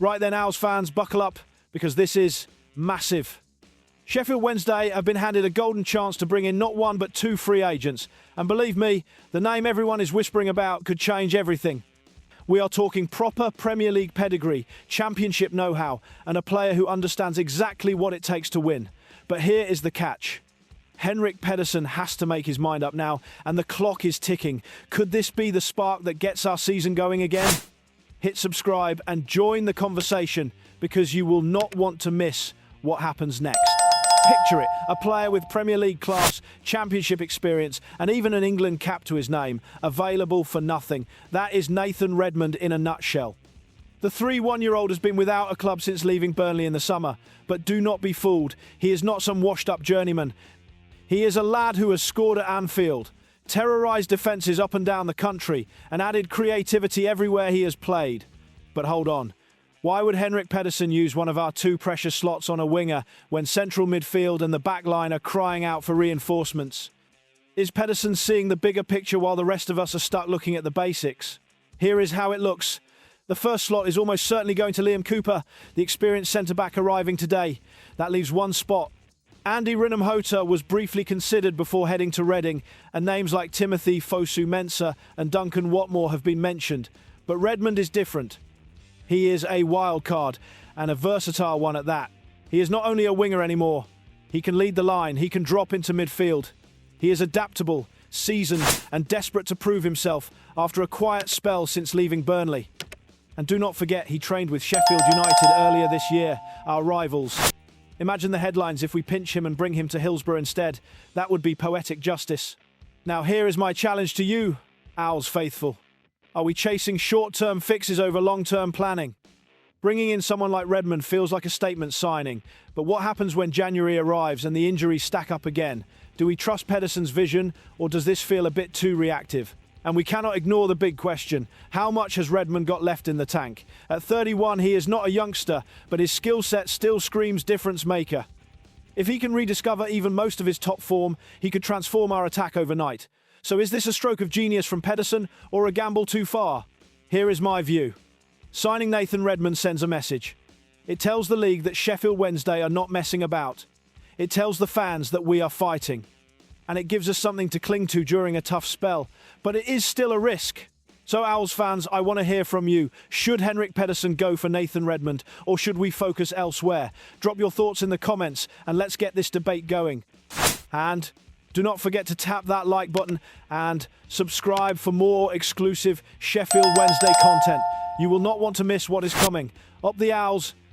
Right then, Owls fans, buckle up, because this is massive. Sheffield Wednesday have been handed a golden chance to bring in not one but two free agents. And believe me, the name everyone is whispering about could change everything. We are talking proper Premier League pedigree, championship know-how, and a player who understands exactly what it takes to win. But here is the catch. Henrik Pedersen has to make his mind up now, and the clock is ticking. Could this be the spark that gets our season going again? Hit subscribe and join the conversation, because you will not want to miss what happens next. Picture it, a player with Premier League class, championship experience, and even an England cap to his name, available for nothing. That is Nathan Redmond in a nutshell. The 31-year-old has been without a club since leaving Burnley in the summer, but do not be fooled. He is not some washed-up journeyman. He is a lad who has scored at Anfield, terrorised defences up and down the country, and added creativity everywhere he has played. But hold on. Why would Henrik Pedersen use one of our two precious slots on a winger when central midfield and the back line are crying out for reinforcements? Is Pedersen seeing the bigger picture while the rest of us are stuck looking at the basics? Here is how it looks. The first slot is almost certainly going to Liam Cooper, the experienced centre-back arriving today. That leaves one spot. Andy Rinham-Hota was briefly considered before heading to Reading, and names like Timothy Fosu-Mensah and Duncan Watmore have been mentioned. But Redmond is different. He is a wild card, and a versatile one at that. He is not only a winger anymore. He can lead the line, he can drop into midfield. He is adaptable, seasoned, and desperate to prove himself after a quiet spell since leaving Burnley. And do not forget, he trained with Sheffield United earlier this year, our rivals. Imagine the headlines if we pinch him and bring him to Hillsborough instead. That would be poetic justice. Now here is my challenge to you, Owls faithful. Are we chasing short-term fixes over long-term planning? Bringing in someone like Redmond feels like a statement signing, but what happens when January arrives and the injuries stack up again? Do we trust Pedersen's vision, or does this feel a bit too reactive? And we cannot ignore the big question. How much has Redmond got left in the tank? At 31, he is not a youngster, but his skill set still screams difference maker. If he can rediscover even most of his top form, he could transform our attack overnight. So is this a stroke of genius from Pedersen, or a gamble too far? Here is my view. Signing Nathan Redmond sends a message. It tells the league that Sheffield Wednesday are not messing about. It tells the fans that we are fighting. And it gives us something to cling to during a tough spell. But it is still a risk. So Owls fans, I want to hear from you. Should Henrik Pedersen go for Nathan Redmond, or should we focus elsewhere? Drop your thoughts in the comments, and let's get this debate going. And do not forget to tap that like button and subscribe for more exclusive Sheffield Wednesday content. You will not want to miss what is coming. Up the Owls,